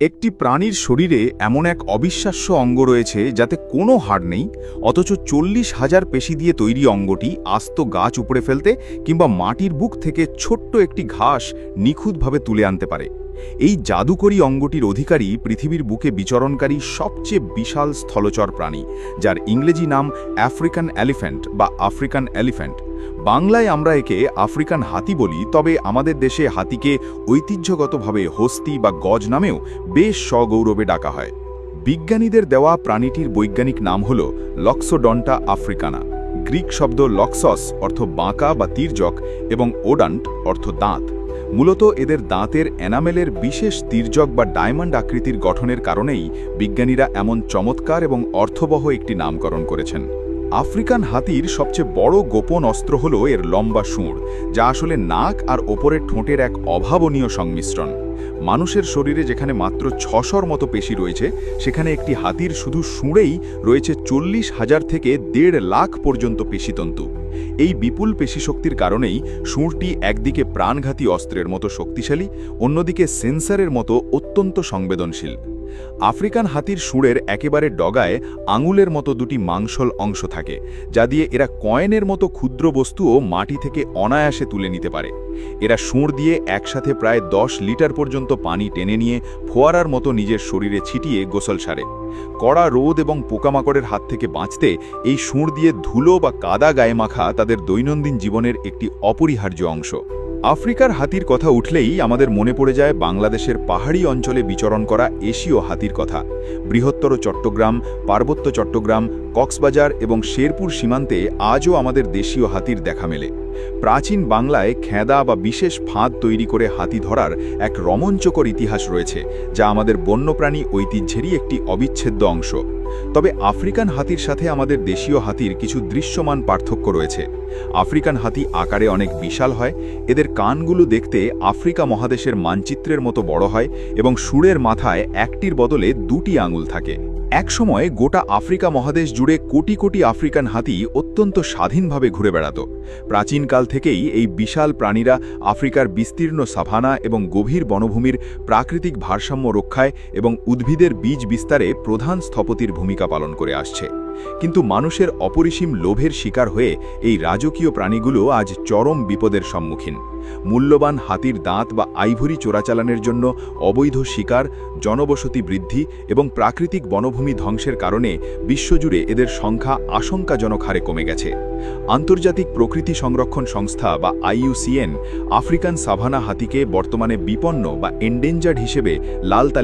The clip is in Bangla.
একটি প্রাণীর শরীরে এমন এক অবিশ্বাস্য অঙ্গ রয়েছে যাতে কোনো হাড় নেই, অথচ 40,000 পেশি দিয়ে তৈরি অঙ্গটি আস্ত গাছ উপড়ে ফেলতে কিংবা মাটির বুক থেকে ছোট্ট একটি ঘাস নিখুঁতভাবে তুলে আনতে পারে। এই জাদুকরী অঙ্গটির অধিকারী পৃথিবীর বুকে বিচরণকারী সবচেয়ে বিশাল স্থলচর প্রাণী, যার ইংরেজি নাম আফ্রিকান এলিফ্যান্ট বা আফ্রিকান এলিফ্যান্ট। বাংলায় আমরা একে আফ্রিকান হাতি বলি, তবে আমাদের দেশে হাতিকে ঐতিহ্যগতভাবে হস্তি বা গজ নামেও বেশ সগৌরবে ডাকা হয়। বিজ্ঞানীদের দেওয়া প্রাণীটির বৈজ্ঞানিক নাম হল লক্সোডন্টা আফ্রিকানা। গ্রিক শব্দ লক্সস অর্থ বাঁকা বা তির্যক এবং ওডান্ট অর্থ দাঁত। মূলত এদের দাঁতের এনামেলের বিশেষ তির্যক বা ডায়মন্ড আকৃতির গঠনের কারণেই বিজ্ঞানীরা এমন চমৎকার এবং অর্থবহ একটি নামকরণ করেছেন। আফ্রিকান হাতির সবচেয়ে বড় গোপন অস্ত্র হল এর লম্বা শুঁড়, যা আসলে নাক আর ওপরের ঠোঁটের এক অভাবনীয় সংমিশ্রণ। মানুষের শরীরে যেখানে মাত্র 600 মতো পেশি রয়েছে, সেখানে একটি হাতির শুধু শুঁড়েই রয়েছে 40,000 থেকে 1.5 লাখ পর্যন্ত পেশিতন্তু। এই বিপুল পেশিশক্তির কারণেই শুঁড়টি একদিকে প্রাণঘাতী অস্ত্রের মতো শক্তিশালী, অন্যদিকে সেন্সরের মতো অত্যন্ত সংবেদনশীল। আফ্রিকান হাতির শুঁড়ের একেবারে ডগায় আঙুলের মতো দুটি মাংসল অংশ থাকে, যা দিয়ে এরা কয়েনের মতো ক্ষুদ্র বস্তুও মাটি থেকে অনায়াসে তুলে নিতে পারে। এরা শুঁড় দিয়ে একসাথে প্রায় 10 লিটার পর্যন্ত পানি টেনে নিয়ে ফোয়ারার মতো নিজের শরীরে ছিটিয়ে গোসল সারে। কড়া রোদ এবং পোকামাকড়ের হাত থেকে বাঁচতে এই শুঁড় দিয়ে ধুলো বা কাদা গায়ে মাখা তাদের দৈনন্দিন জীবনের একটি অপরিহার্য অংশ। আফ্রিকার হাতির কথা উঠলেই আমাদের মনে পড়ে যায় বাংলাদেশের পাহাড়ি অঞ্চলে বিচরণ করা এশীয় হাতির কথা। বৃহত্তর চট্টগ্রাম, পার্বত্য চট্টগ্রাম, কক্সবাজার এবং শেরপুর সীমান্তে আজও আমাদের দেশীয় হাতির দেখা মেলে। প্রাচীন বাংলায় খেঁদা বা বিশেষ ফাঁদ তৈরি করে হাতি ধরার এক রোমাঞ্চকর ইতিহাস রয়েছে, যা আমাদের বন্যপ্রাণী ঐতিহ্যেরই একটি অবিচ্ছেদ্য অংশ। তবে আফ্রিকান হাতির সাথে আমাদের দেশীয় হাতির কিছু দৃশ্যমান পার্থক্য রয়েছে। আফ্রিকান হাতি আকারে অনেক বিশাল হয়, এদের কানগুলো দেখতে আফ্রিকা মহাদেশের মানচিত্রের মতো বড় হয় এবং শুঁড়ের মাথায় একটির বদলে 2টি আঙুল থাকে। একসময় গোটা আফ্রিকা মহাদেশ জুড়ে কোটি কোটি আফ্রিকান হাতি অত্যন্ত স্বাধীনভাবে ঘুরে বেড়াত। প্রাচীনকাল থেকেই এই বিশাল প্রাণীরা আফ্রিকার বিস্তীর্ণ সাভানা এবং গভীর বনভূমির প্রাকৃতিক ভারসাম্য রক্ষায় এবং উদ্ভিদের বীজ বিস্তারে প্রধান স্থপতির ভূমিকা পালন করে আসছে। কিন্তু মানুষের অপরিসীম লোভের শিকার হয়ে এই রাজকীয় প্রাণীগুলো আজ চরম বিপদের সম্মুখীন। মূল্যবান হাতির দাঁত বা আইভরি চোরাচালানের জন্য অবৈধ শিকার, জনবসতি বৃদ্ধি এবং প্রাকৃতিক বনভূমি ধ্বংসের কারণে বিশ্বজুড়ে এদের সংখ্যা আশঙ্কাজনক হারে কমে গেছে। আন্তর্জাতিক প্রকৃতি সংরক্ষণ সংস্থা বা IUCN আফ্রিকান সাভানা হাতিকে বর্তমানে বিপন্ন বা এন্ডেঞ্জার্ড হিসেবে লাল তালিকা